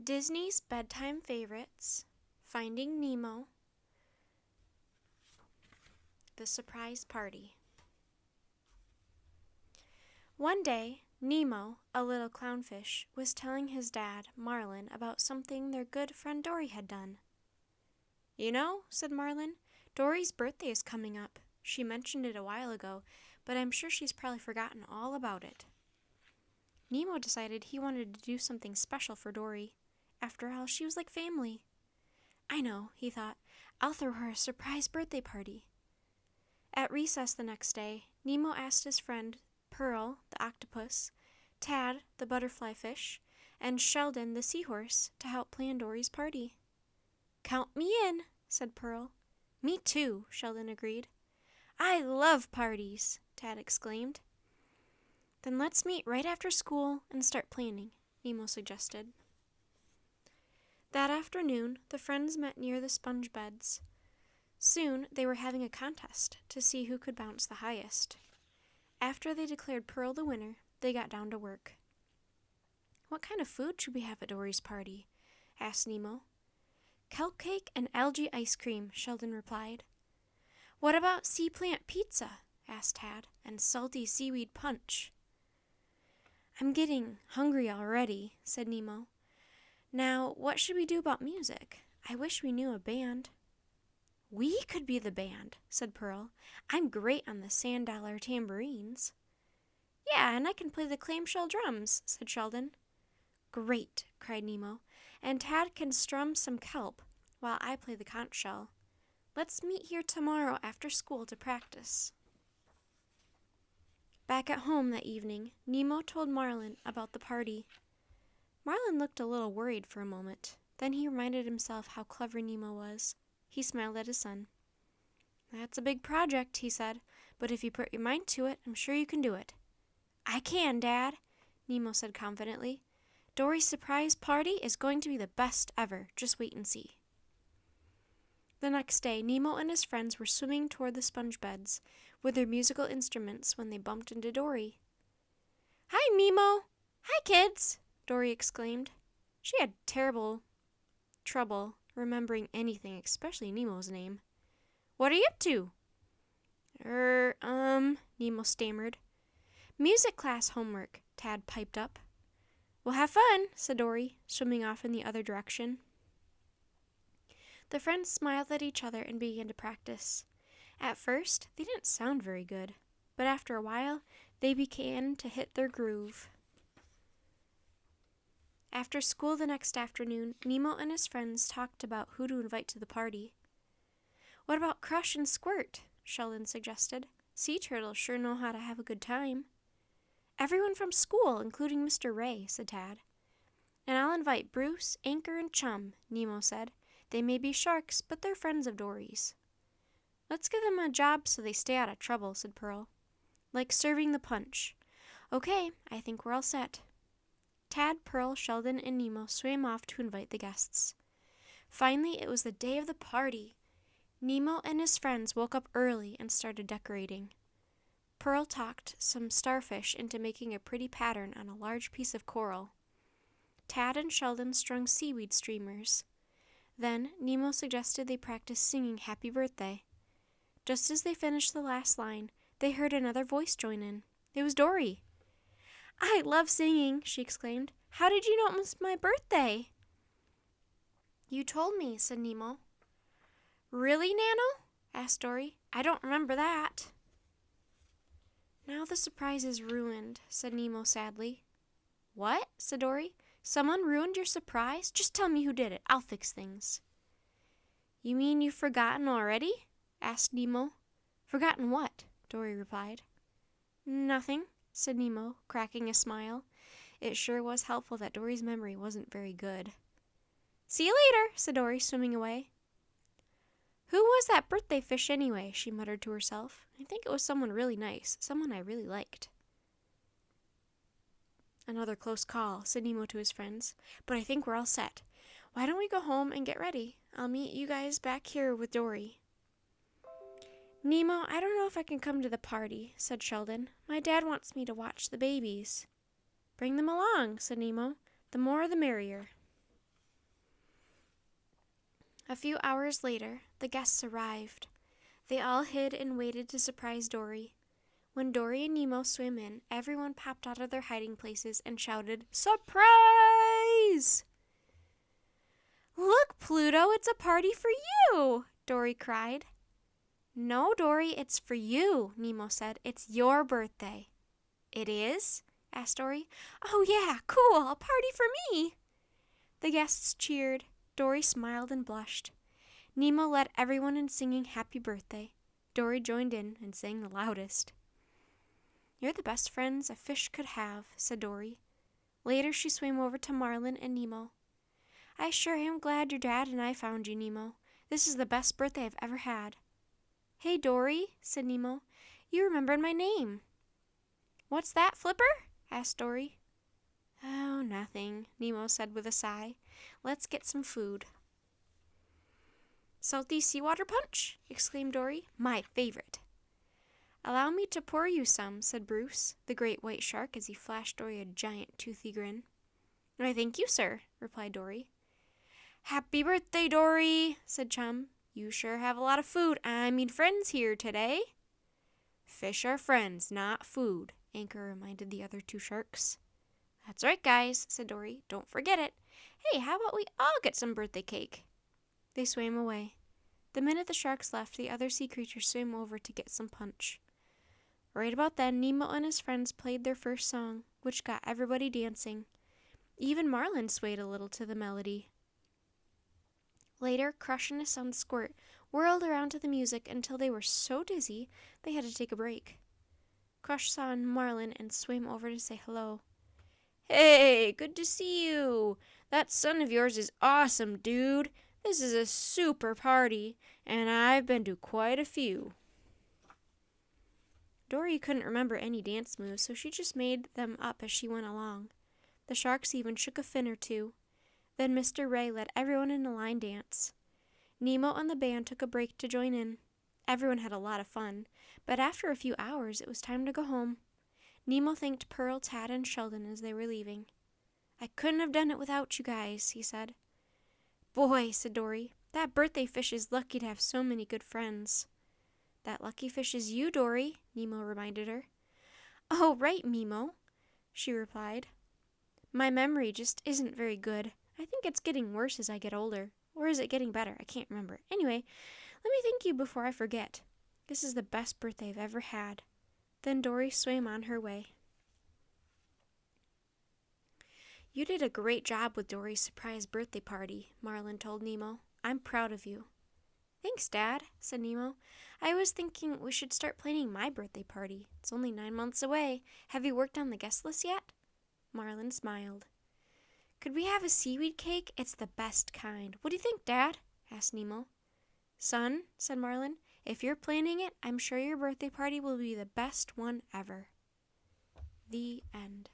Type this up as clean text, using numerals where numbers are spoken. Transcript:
Disney's Bedtime Favorites, Finding Nemo, The Surprise Party. One day, Nemo, a little clownfish, was telling his dad, Marlin, about something their good friend Dory had done. "You know," said Marlin, "Dory's birthday is coming up. She mentioned it a while ago, but I'm sure she's probably forgotten all about it." Nemo decided he wanted to do something special for Dory. After all, she was like family. "I know," he thought. "I'll throw her a surprise birthday party." At recess the next day, Nemo asked his friend Pearl, the octopus, Tad, the butterfly fish, and Sheldon, the seahorse, to help plan Dory's party. "Count me in," said Pearl. "Me too," Sheldon agreed. "I love parties," Tad exclaimed. "Then let's meet right after school and start planning," Nemo suggested. That afternoon, the friends met near the sponge beds. Soon, they were having a contest to see who could bounce the highest. After they declared Pearl the winner, they got down to work. "What kind of food should we have at Dory's party?" asked Nemo. "Kelp cake and algae ice cream," Sheldon replied. "What about sea plant pizza?" asked Tad, "and salty seaweed punch?" "I'm getting hungry already," said Nemo. "Now, what should we do about music? I wish we knew a band." "We could be the band," said Pearl. "I'm great on the sand dollar tambourines." "Yeah, and I can play the clamshell drums," said Sheldon. "Great," cried Nemo. "And Tad can strum some kelp while I play the conch shell. Let's meet here tomorrow after school to practice." Back at home that evening, Nemo told Marlin about the party. Marlin looked a little worried for a moment. Then he reminded himself how clever Nemo was. He smiled at his son. "That's a big project," he said, "but if you put your mind to it, I'm sure you can do it." "I can, Dad," Nemo said confidently. "Dory's surprise party is going to be the best ever. Just wait and see." The next day, Nemo and his friends were swimming toward the sponge beds with their musical instruments when they bumped into Dory. "Hi, Nemo!" "Hi, kids!" Dory exclaimed. She had terrible trouble remembering anything, especially Nemo's name. "What are you up to?" Nemo stammered. "Music class homework," Tad piped up. "We'll have fun," said Dory, swimming off in the other direction. The friends smiled at each other and began to practice. At first, they didn't sound very good, but after a while, they began to hit their groove. After school the next afternoon, Nemo and his friends talked about who to invite to the party. "What about Crush and Squirt?" Sheldon suggested. "Sea turtles sure know how to have a good time." "Everyone from school, including Mr. Ray," said Tad. "And I'll invite Bruce, Anchor, and Chum," Nemo said. "They may be sharks, but they're friends of Dory's." "Let's give them a job so they stay out of trouble," said Pearl. "Like serving the punch." "Okay, I think we're all set." Tad, Pearl, Sheldon, and Nemo swam off to invite the guests. Finally, it was the day of the party. Nemo and his friends woke up early and started decorating. Pearl talked some starfish into making a pretty pattern on a large piece of coral. Tad and Sheldon strung seaweed streamers. Then Nemo suggested they practice singing Happy Birthday. Just as they finished the last line, they heard another voice join in. It was Dory. "I love singing," she exclaimed. "How did you know it was my birthday?" "You told me," said Nemo. "Really, Nano?" asked Dory. "I don't remember that." "Now the surprise is ruined," said Nemo sadly. "What?" said Dory. "Someone ruined your surprise? Just tell me who did it. I'll fix things." "You mean you've forgotten already?" asked Nemo. "Forgotten what?" Dory replied. "Nothing," said Nemo, cracking a smile. It sure was helpful that Dory's memory wasn't very good. "See you later," said Dory, swimming away. "Who was that birthday fish anyway?" she muttered to herself. "I think it was someone really nice, someone I really liked." "Another close call," said Nemo to his friends, "but I think we're all set. Why don't we go home and get ready? I'll meet you guys back here with Dory." "Nemo, I don't know if I can come to the party," said Sheldon. "My dad wants me to watch the babies." "Bring them along," said Nemo. "The more the merrier." A few hours later, the guests arrived. They all hid and waited to surprise Dory. When Dory and Nemo swam in, everyone popped out of their hiding places and shouted, "Surprise!" "Look, Pluto, it's a party for you!" Dory cried. "No, Dory, it's for you," Nemo said. "It's your birthday." "It is?" asked Dory. "Oh yeah, cool, a party for me!" The guests cheered. Dory smiled and blushed. Nemo led everyone in singing happy birthday. Dory joined in and sang the loudest. "You're the best friends a fish could have," said Dory. Later she swam over to Marlin and Nemo. "I sure am glad your dad and I found you, Nemo. This is the best birthday I've ever had." "Hey, Dory," said Nemo. "You remembered my name." "What's that, Flipper?" asked Dory. "Oh, nothing," Nemo said with a sigh. "Let's get some food." "Salty seawater punch?" exclaimed Dory. "My favorite." "Allow me to pour you some," said Bruce, the great white shark, as he flashed Dory a giant toothy grin. "I thank you, sir," replied Dory. "Happy birthday, Dory," said Chum. "You sure have a lot of friends here today." "Fish are friends, not food," Anchor reminded the other two sharks. "That's right, guys," said Dory. "Don't forget it. Hey, how about we all get some birthday cake?" They swam away. The minute the sharks left, the other sea creatures swam over to get some punch. Right about then, Nemo and his friends played their first song, which got everybody dancing. Even Marlin swayed a little to the melody. Later, Crush and his son Squirt whirled around to the music until they were so dizzy they had to take a break. Crush saw Marlin and swam over to say hello. "Hey, good to see you. That son of yours is awesome, dude. This is a super party, and I've been to quite a few." Dory couldn't remember any dance moves, so she just made them up as she went along. The sharks even shook a fin or two. Then Mr. Ray led everyone in a line dance. Nemo and the band took a break to join in. Everyone had a lot of fun, but after a few hours, it was time to go home. Nemo thanked Pearl, Tad, and Sheldon as they were leaving. "I couldn't have done it without you guys," he said. "Boy," said Dory, "that birthday fish is lucky to have so many good friends." "That lucky fish is you, Dory," Nemo reminded her. "Oh, right, Nemo," she replied. "My memory just isn't very good. I think it's getting worse as I get older. Or is it getting better? I can't remember. Anyway, let me thank you before I forget. This is the best birthday I've ever had." Then Dory swam on her way. "You did a great job with Dory's surprise birthday party," Marlin told Nemo. "I'm proud of you." "Thanks, Dad," said Nemo. "I was thinking we should start planning my birthday party. It's only 9 months away. Have you worked on the guest list yet?" Marlin smiled. "Could we have a seaweed cake? It's the best kind. What do you think, Dad?" asked Nemo. "Son," said Marlin, "if you're planning it, I'm sure your birthday party will be the best one ever." The end.